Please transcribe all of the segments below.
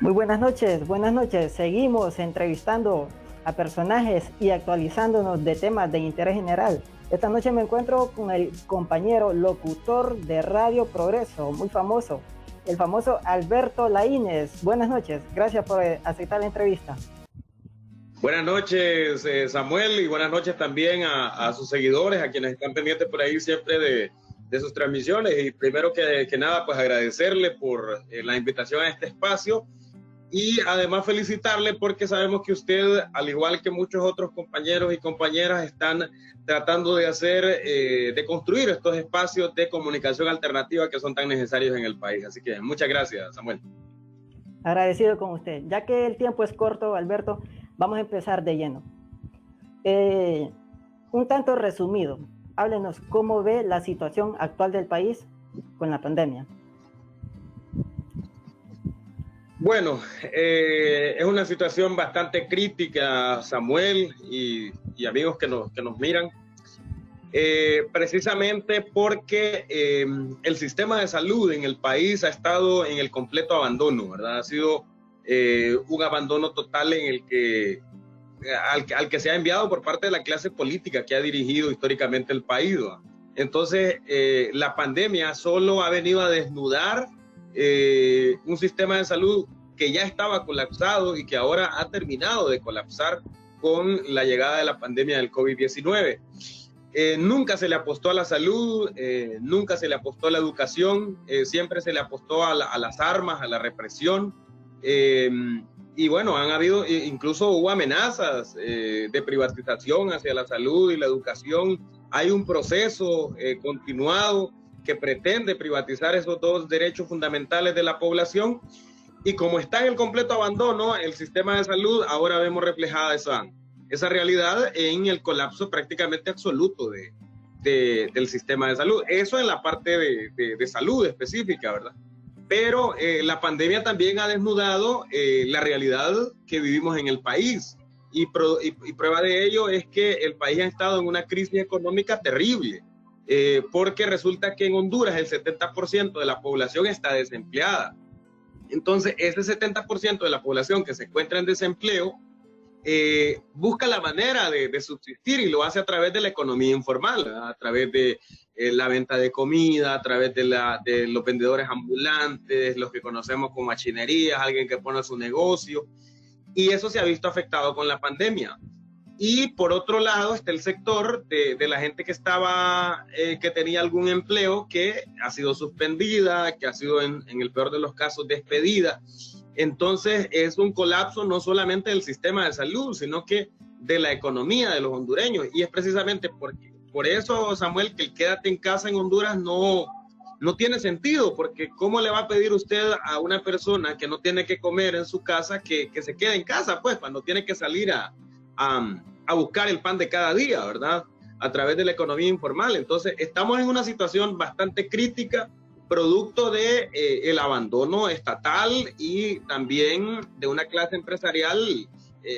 Muy buenas noches. Seguimos entrevistando a personajes y actualizándonos de temas de interés general. Esta noche me encuentro con el compañero locutor de Radio Progreso, muy famoso, el famoso Alberto Laínez. Buenas noches, gracias por aceptar la entrevista. Buenas noches, Samuel, y buenas noches también a sus seguidores, a quienes están pendientes por ahí siempre de sus transmisiones. Y primero que nada, pues agradecerle por la invitación a este espacio y además felicitarle porque sabemos que usted, al igual que muchos otros compañeros y compañeras, están tratando de de construir estos espacios de comunicación alternativa que son tan necesarios en el país. Así que muchas gracias, Samuel. Agradecido con usted. Ya que el tiempo es corto, Alberto, vamos a empezar de lleno. Un tanto resumido, háblenos cómo ve la situación actual del país con la pandemia. Bueno, es una situación bastante crítica, Samuel y amigos que nos miran, precisamente porque el sistema de salud en el país ha estado en el completo abandono, ¿verdad? Ha sido un abandono total en el que al que se ha enviado por parte de la clase política que ha dirigido históricamente el país, ¿verdad? Entonces, la pandemia solo ha venido a desnudar un sistema de salud que ya estaba colapsado y que ahora ha terminado de colapsar con la llegada de la pandemia del COVID-19. Nunca se le apostó a la salud, nunca se le apostó a la educación, siempre se le apostó a las armas, a la represión. Y bueno, incluso hubo amenazas de privatización hacia la salud y la educación. Hay un proceso continuado que pretende privatizar esos dos derechos fundamentales de la población, y como está en el completo abandono el sistema de salud, ahora vemos reflejada esa realidad en el colapso prácticamente absoluto del sistema de salud. Eso en la parte de salud específica, ¿verdad? Pero la pandemia también ha desnudado la realidad que vivimos en el país, y prueba de ello es que el país ha estado en una crisis económica terrible. Porque resulta que en Honduras el 70% de la población está desempleada. Entonces, ese 70% de la población que se encuentra en desempleo busca la manera de subsistir, y lo hace a través de la economía informal, ¿verdad? A través de la venta de comida, a través de los vendedores ambulantes, los que conocemos como machinerías, alguien que pone su negocio, y eso se ha visto afectado con la pandemia. Y por otro lado está el sector de la gente que tenía algún empleo que ha sido suspendida, que ha sido en el peor de los casos despedida. Entonces es un colapso no solamente del sistema de salud, sino que de la economía de los hondureños. Y es precisamente por eso, Samuel, que el quédate en casa en Honduras no tiene sentido, porque ¿cómo le va a pedir usted a una persona que no tiene que comer en su casa que se quede en casa, pues, cuando tiene que salir a buscar el pan de cada día, ¿verdad? A través de la economía informal? Entonces, estamos en una situación bastante crítica, producto de el abandono estatal y también de una clase empresarial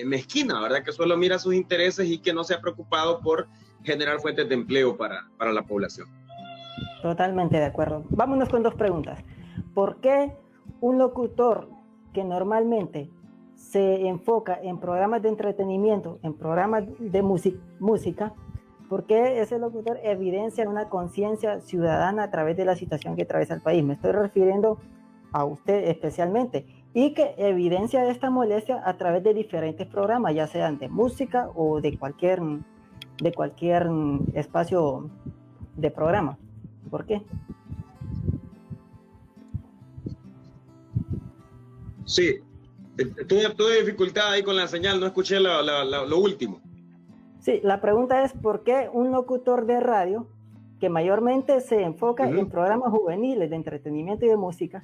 mezquina, ¿verdad? Que solo mira sus intereses y que no se ha preocupado por generar fuentes de empleo para la población. Totalmente de acuerdo. Vámonos con dos preguntas. ¿Por qué un locutor que normalmente se enfoca en programas de entretenimiento, en programas de música, ¿por qué ese locutor evidencia una conciencia ciudadana a través de la situación que atraviesa el país? Me estoy refiriendo a usted especialmente, y que evidencia esta molestia a través de diferentes programas, ya sean de música o de cualquier espacio de programa. ¿Por qué? Sí. Tuve dificultad ahí con la señal, no escuché lo último. Sí, la pregunta es ¿por qué un locutor de radio que mayormente se enfoca en programas juveniles de entretenimiento y de música,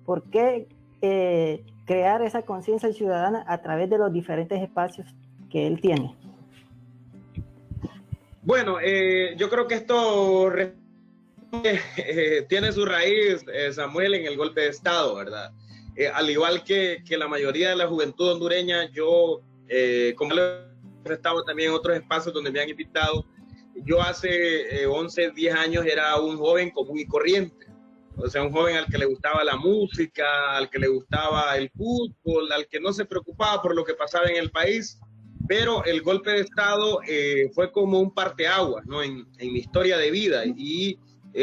por qué crear esa conciencia ciudadana a través de los diferentes espacios que él tiene? Bueno, yo creo que esto tiene su raíz, Samuel, en el golpe de Estado, ¿verdad? Al igual que la mayoría de la juventud hondureña, yo, como he estado también en otros espacios donde me han invitado, yo hace 11, 10 años era un joven común y corriente. O sea, un joven al que le gustaba la música, al que le gustaba el fútbol, al que no se preocupaba por lo que pasaba en el país, pero el golpe de Estado fue como un parteaguas, ¿no? En mi historia de vida. Y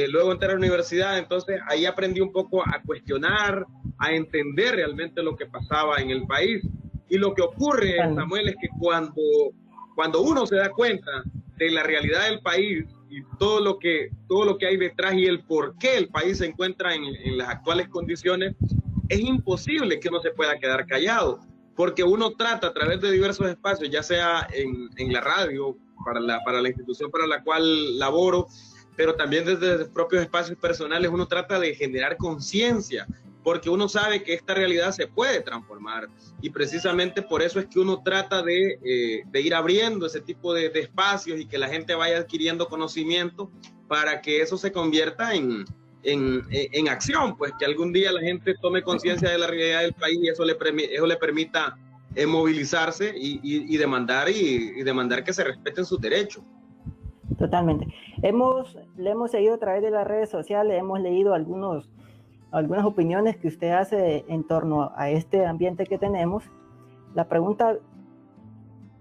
luego entré a la universidad, entonces ahí aprendí un poco a cuestionar, a entender realmente lo que pasaba en el país. Y lo que ocurre, Samuel, es que cuando uno se da cuenta de la realidad del país y todo lo que hay detrás y el por qué el país se encuentra en las actuales condiciones, es imposible que uno se pueda quedar callado, porque uno trata a través de diversos espacios, ya sea en la radio, para la institución para la cual laboro, pero también desde propios espacios personales, uno trata de generar conciencia, porque uno sabe que esta realidad se puede transformar, y precisamente por eso es que uno trata de ir abriendo ese tipo de espacios y que la gente vaya adquiriendo conocimiento para que eso se convierta en acción, pues que algún día la gente tome conciencia de la realidad del país y eso le permita movilizarse y demandar que se respeten sus derechos. Totalmente. Le hemos seguido a través de las redes sociales, hemos leído algunas opiniones que usted hace en torno a este ambiente que tenemos. La pregunta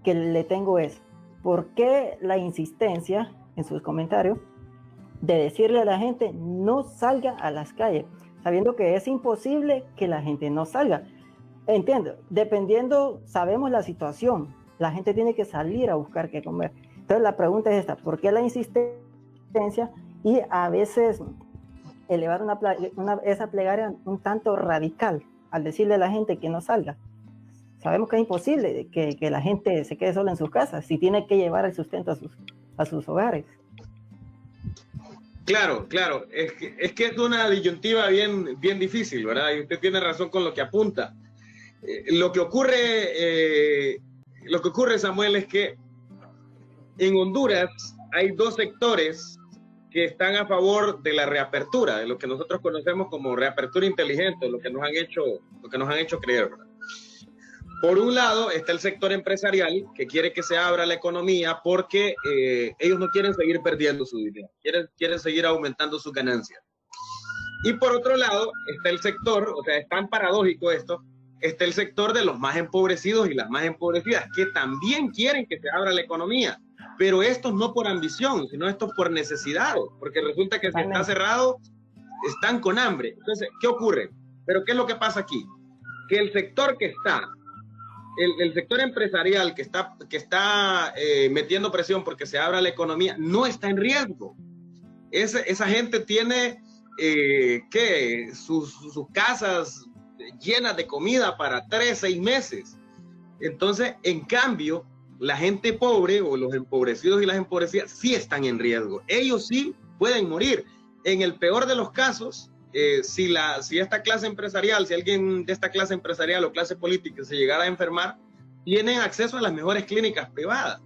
que le tengo es, ¿por qué la insistencia en sus comentarios de decirle a la gente no salga a las calles, sabiendo que es imposible que la gente no salga? Entiendo, dependiendo, sabemos la situación, la gente tiene que salir a buscar qué comer. Entonces la pregunta es esta, ¿por qué la insistencia y a veces elevar esa plegaria un tanto radical al decirle a la gente que no salga? Sabemos que es imposible que la gente se quede sola en sus casas, si tiene que llevar el sustento a sus hogares. Claro, es que es una disyuntiva bien difícil, ¿verdad? Y usted tiene razón con lo que apunta. Lo que ocurre, Samuel, es que en Honduras hay dos sectores que están a favor de la reapertura, de lo que nosotros conocemos como reapertura inteligente, lo que nos han hecho creer, ¿verdad? Por un lado está el sector empresarial que quiere que se abra la economía porque ellos no quieren seguir perdiendo su dinero, quieren seguir aumentando sus ganancias. Y por otro lado está el sector, o sea, es tan paradójico esto, está el sector de los más empobrecidos y las más empobrecidas que también quieren que se abra la economía, pero estos no por ambición, sino estos por necesidad, porque resulta que si está cerrado, están con hambre. Entonces, ¿qué ocurre? Pero ¿qué es lo que pasa aquí? Que el sector que está, el sector empresarial que está metiendo presión porque se abra la economía, no está en riesgo. Esa gente tiene sus casas llenas de comida para 3-6 meses. Entonces, en cambio, la gente pobre o los empobrecidos y las empobrecidas sí están en riesgo. Ellos sí pueden morir. En el peor de los casos, si esta clase empresarial, si alguien de esta clase empresarial o clase política se llegara a enfermar, tienen acceso a las mejores clínicas privadas.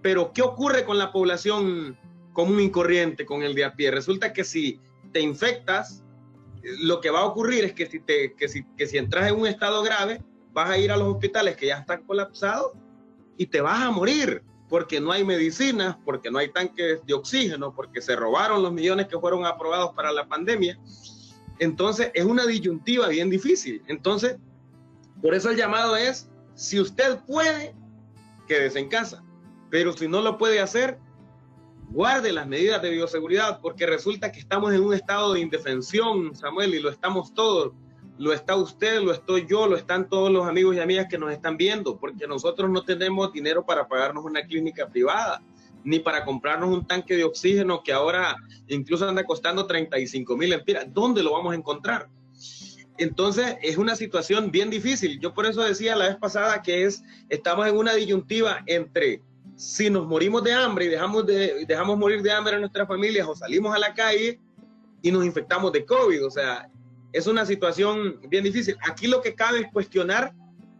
Pero ¿qué ocurre con la población común y corriente, con el de a pie? Resulta que si te infectas, lo que va a ocurrir es que si entras en un estado grave, vas a ir a los hospitales que ya están colapsados y te vas a morir, porque no hay medicinas, porque no hay tanques de oxígeno, porque se robaron los millones que fueron aprobados para la pandemia. Entonces es una disyuntiva bien difícil. Entonces, por eso el llamado es, si usted puede, quédese en casa, pero si no lo puede hacer, guarde las medidas de bioseguridad, porque resulta que estamos en un estado de indefensión, Samuel, y lo estamos todos. Lo está usted, lo estoy yo, lo están todos los amigos y amigas que nos están viendo, porque nosotros no tenemos dinero para pagarnos una clínica privada, ni para comprarnos un tanque de oxígeno que ahora incluso anda costando 35,000 lempiras. ¿Dónde lo vamos a encontrar? Entonces es una situación bien difícil. Yo por eso decía la vez pasada que estamos en una disyuntiva entre si nos morimos de hambre y dejamos morir de hambre a nuestras familias, o salimos a la calle y nos infectamos de COVID. O sea, es una situación bien difícil. Aquí lo que cabe es cuestionar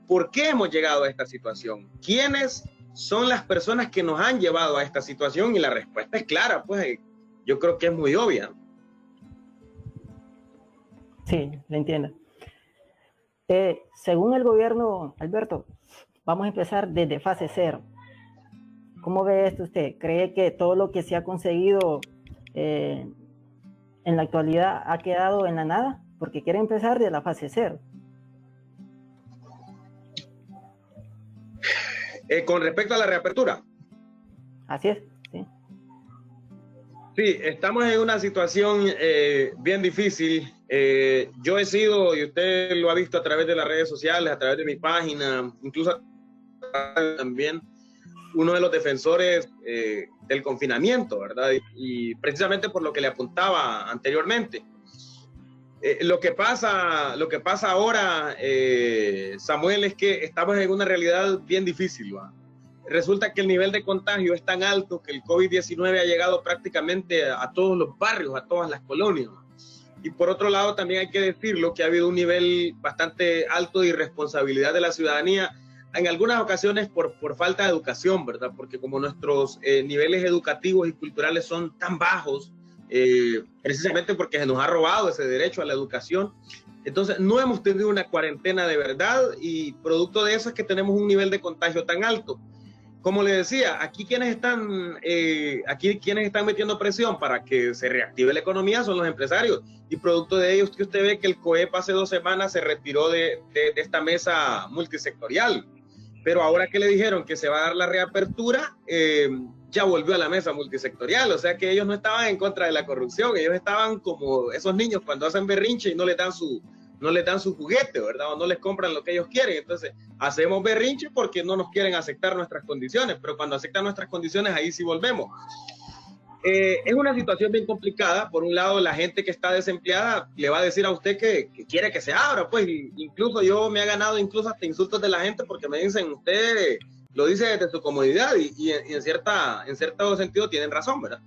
por qué hemos llegado a esta situación. ¿Quiénes son las personas que nos han llevado a esta situación? Y la respuesta es clara, pues yo creo que es muy obvia. Sí, lo entiendo. Según el gobierno, Alberto, vamos a empezar desde fase 0. ¿Cómo ve esto usted? ¿Cree que todo lo que se ha conseguido en la actualidad ha quedado en la nada porque quiere empezar de la fase 0. Con respecto a la reapertura. Así es, sí. Sí, estamos en una situación bien difícil. Yo he sido, y usted lo ha visto a través de las redes sociales, a través de mi página, incluso también, uno de los defensores del confinamiento, ¿verdad? Y precisamente por lo que le apuntaba anteriormente. Lo que pasa ahora, Samuel, es que estamos en una realidad bien difícil, ¿va? Resulta que el nivel de contagio es tan alto que el COVID-19 ha llegado prácticamente a todos los barrios, a todas las colonias. Y por otro lado, también hay que decirlo que ha habido un nivel bastante alto de irresponsabilidad de la ciudadanía, en algunas ocasiones por falta de educación, ¿verdad? Porque como nuestros niveles educativos y culturales son tan bajos, precisamente porque se nos ha robado ese derecho a la educación, entonces no hemos tenido una cuarentena de verdad, y producto de eso es que tenemos un nivel de contagio tan alto. Como le decía, aquí quienes están metiendo presión para que se reactive la economía son los empresarios, y producto de ellos que usted ve que el COEP hace 2 semanas se retiró de esta mesa multisectorial, pero ahora que le dijeron que se va a dar la reapertura, ya volvió a la mesa multisectorial. O sea que ellos no estaban en contra de la corrupción, ellos estaban como esos niños cuando hacen berrinche y no les dan su juguete, ¿verdad? O no les compran lo que ellos quieren. Entonces, hacemos berrinche porque no nos quieren aceptar nuestras condiciones, pero cuando aceptan nuestras condiciones, ahí sí volvemos. Es una situación bien complicada. Por un lado, la gente que está desempleada le va a decir a usted que quiere que se abra, pues, incluso yo me he ganado incluso hasta insultos de la gente porque me dicen, usted lo dice desde su comodidad, y en cierto sentido tienen razón, ¿verdad?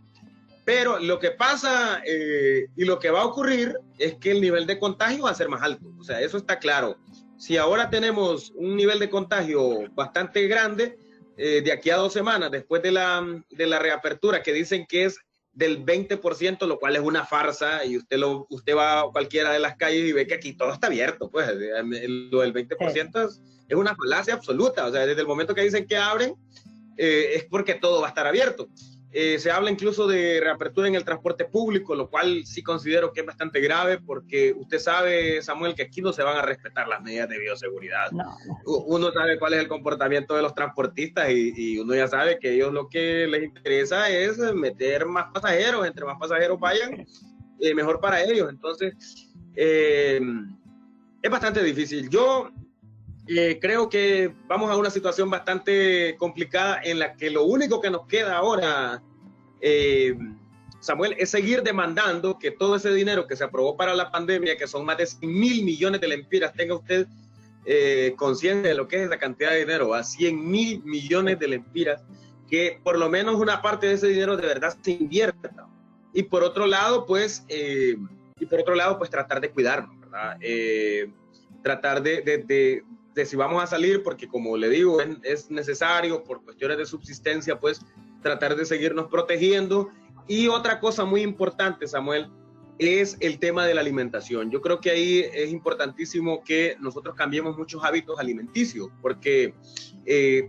Pero lo que pasa y lo que va a ocurrir es que el nivel de contagio va a ser más alto. O sea, eso está claro. Si ahora tenemos un nivel de contagio bastante grande, de aquí a 2 semanas, después de la reapertura, que dicen que es del 20%, lo cual es una farsa, y usted va a cualquiera de las calles y ve que aquí todo está abierto, pues lo del 20% es una falacia absoluta. O sea, desde el momento que dicen que abren, es porque todo va a estar abierto. Se habla incluso de reapertura en el transporte público, lo cual sí considero que es bastante grave, porque usted sabe, Samuel, que aquí no se van a respetar las medidas de bioseguridad. No. Uno sabe cuál es el comportamiento de los transportistas, y uno ya sabe que ellos lo que les interesa es meter más pasajeros. Entre más pasajeros vayan, mejor para ellos. Entonces, es bastante difícil. Yo creo que vamos a una situación bastante complicada, en la que lo único que nos queda ahora, Samuel, es seguir demandando que todo ese dinero que se aprobó para la pandemia, que son más de 100.000 millones de lempiras, tenga usted conciencia de lo que es esa cantidad de dinero, a 100.000 millones de lempiras, que por lo menos una parte de ese dinero de verdad se invierta. Y por otro lado, pues tratar de cuidarnos, ¿verdad? Tratar de si vamos a salir, porque como le digo, es necesario por cuestiones de subsistencia, pues tratar de seguirnos protegiendo. Y otra cosa muy importante, Samuel, es el tema de la alimentación. Yo creo que ahí es importantísimo que nosotros cambiemos muchos hábitos alimenticios, porque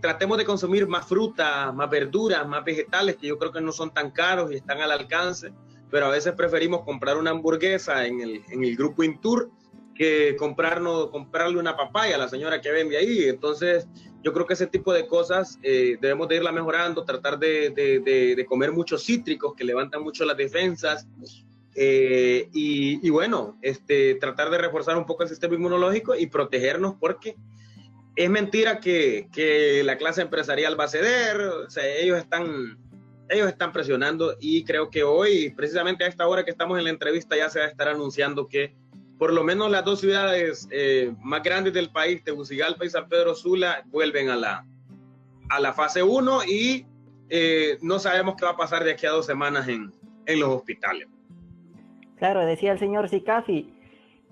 tratemos de consumir más fruta, más verduras, más vegetales, que yo creo que no son tan caros y están al alcance, pero a veces preferimos comprar una hamburguesa en el grupo Intur que comprarle una papaya a la señora que vende ahí. Entonces, yo creo que ese tipo de cosas debemos de irla mejorando, tratar de comer muchos cítricos que levantan mucho las defensas, y bueno, tratar de reforzar un poco el sistema inmunológico y protegernos, porque es mentira que la clase empresarial va a ceder. O sea, ellos están presionando, y creo que hoy, precisamente a esta hora que estamos en la entrevista, ya se va a estar anunciando que por lo menos las 2 ciudades más grandes del país, Tegucigalpa y San Pedro Sula, vuelven a la fase 1, y no sabemos qué va a pasar de aquí a 2 semanas en los hospitales. Claro, decía el señor Sicafi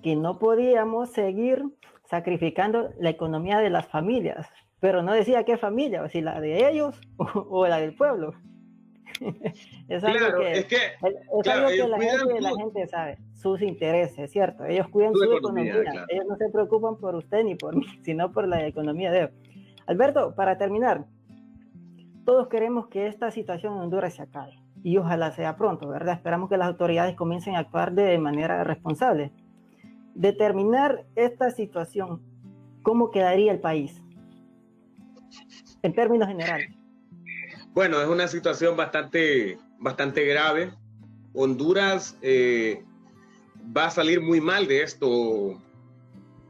que no podíamos seguir sacrificando la economía de las familias, pero no decía qué familia, si la de ellos o la del pueblo. Es algo que la gente sabe, sus intereses, ¿cierto? Ellos cuidan su economía. Claro. Ellos no se preocupan por usted ni por mí, sino por la economía de ellos. Alberto, para terminar, todos queremos que esta situación en Honduras se acabe. y ojalá sea pronto, ¿verdad? Esperamos que las autoridades comiencen a actuar de manera responsable. Determinar esta situación, ¿cómo quedaría el país? En términos generales. Bueno, es una situación bastante grave. Honduras va a salir muy mal de esto,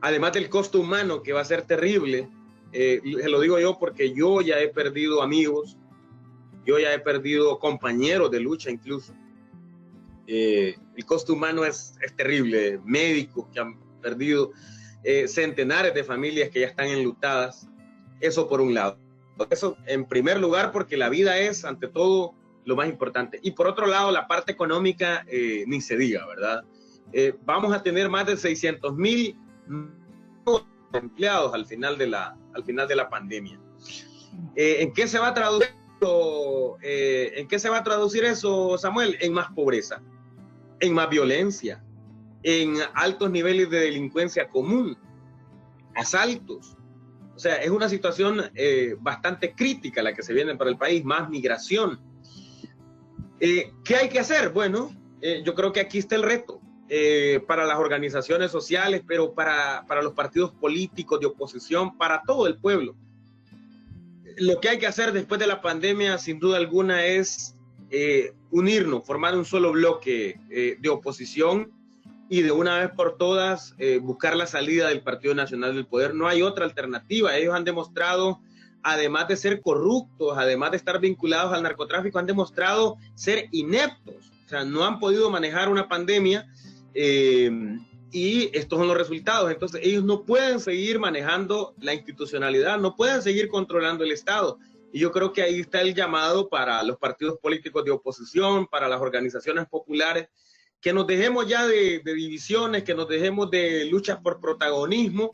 además del costo humano que va a ser terrible. Se lo digo yo porque yo ya he perdido amigos, yo ya he perdido compañeros de lucha incluso. El costo humano es terrible, médicos que han perdido, centenares de familias que ya están enlutadas. Eso por un lado. Eso en primer lugar, porque la vida es ante todo lo más importante. Y por otro lado, la parte económica, ni se diga, ¿verdad? Vamos a tener más de 600,000 empleados al final de la pandemia. ¿En qué se va a traducir eso, Samuel? En más pobreza, en más violencia, en altos niveles de delincuencia común, asaltos. O sea, es una situación bastante crítica la que se viene para el país, más migración. ¿Qué hay que hacer? Bueno, yo creo que aquí está el reto para las organizaciones sociales, pero para los partidos políticos de oposición, para todo el pueblo. Lo que hay que hacer después de la pandemia, sin duda alguna, es unirnos, formar un solo bloque de oposición y de una vez por todas buscar la salida del Partido Nacional del Poder. No hay otra alternativa. Ellos han demostrado, además de ser corruptos, además de estar vinculados al narcotráfico, han demostrado ser ineptos. O sea, no han podido manejar una pandemia y estos son los resultados. Entonces, ellos no pueden seguir manejando la institucionalidad, no pueden seguir controlando el Estado. Y yo creo que ahí está el llamado para los partidos políticos de oposición, para las organizaciones populares, que nos dejemos ya de divisiones, que nos dejemos de luchas por protagonismo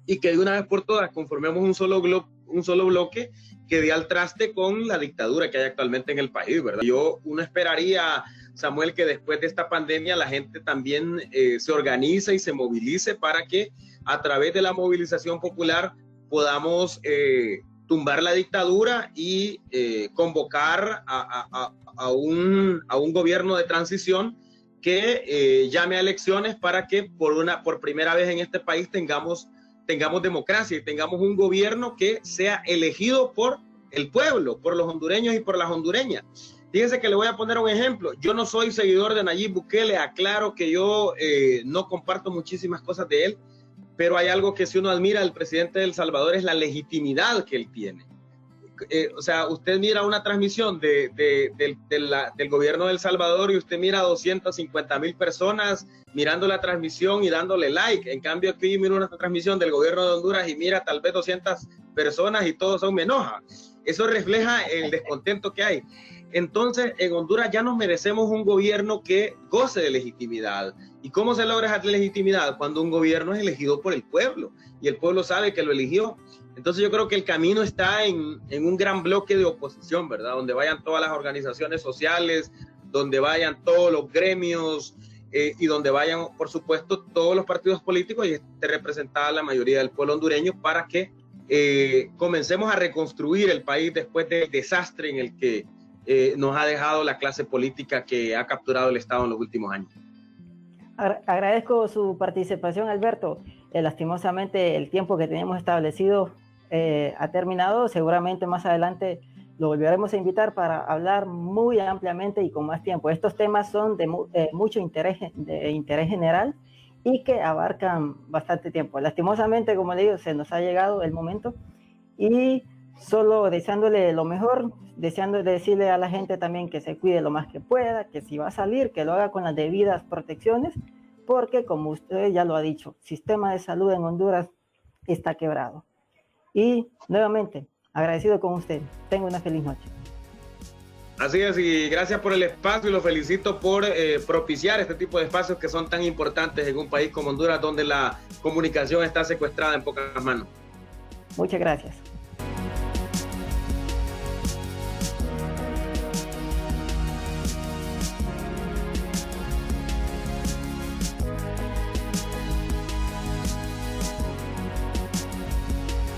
y que de una vez por todas conformemos un solo bloque que dé al traste con la dictadura que hay actualmente en el país, ¿verdad? Uno esperaría, Samuel, que después de esta pandemia la gente también se organice y se movilice para que a través de la movilización popular podamos tumbar la dictadura y convocar a un gobierno de transición que llame a elecciones para que por primera vez en este país tengamos democracia y tengamos un gobierno que sea elegido por el pueblo, por los hondureños y por las hondureñas. Fíjense que le voy a poner un ejemplo. Yo no soy seguidor de Nayib Bukele, aclaro que yo no comparto muchísimas cosas de él, pero hay algo que si uno admira del presidente de El Salvador es la legitimidad que él tiene. O sea, usted mira una transmisión del gobierno de El Salvador y usted mira 250,000 personas mirando la transmisión y dándole like. En cambio, aquí mira una transmisión del gobierno de Honduras y mira tal vez 200 personas y todos son me enoja. Eso refleja el descontento que hay. Entonces, en Honduras ya nos merecemos un gobierno que goce de legitimidad. ¿Y cómo se logra esa legitimidad? Cuando un gobierno es elegido por el pueblo y el pueblo sabe que lo eligió. Entonces yo creo que el camino está en un gran bloque de oposición, ¿verdad? Donde vayan todas las organizaciones sociales, donde vayan todos los gremios y donde vayan, por supuesto, todos los partidos políticos y esté representada la mayoría del pueblo hondureño para que comencemos a reconstruir el país después del desastre en el que nos ha dejado la clase política que ha capturado el Estado en los últimos años. Agradezco su participación, Alberto. Lastimosamente el tiempo que teníamos establecido ha terminado. Seguramente más adelante lo volveremos a invitar para hablar muy ampliamente y con más tiempo. Estos temas son de mucho interés general y que abarcan bastante tiempo. Lastimosamente, como le digo, se nos ha llegado el momento y solo deseándole lo mejor, deseando decirle a la gente también que se cuide lo más que pueda, que si va a salir, que lo haga con las debidas protecciones, porque como usted ya lo ha dicho, el sistema de salud en Honduras está quebrado. Y nuevamente, agradecido con usted. Tenga una feliz noche. Así es, y gracias por el espacio y lo felicito por propiciar este tipo de espacios que son tan importantes en un país como Honduras, donde la comunicación está secuestrada en pocas manos. Muchas gracias.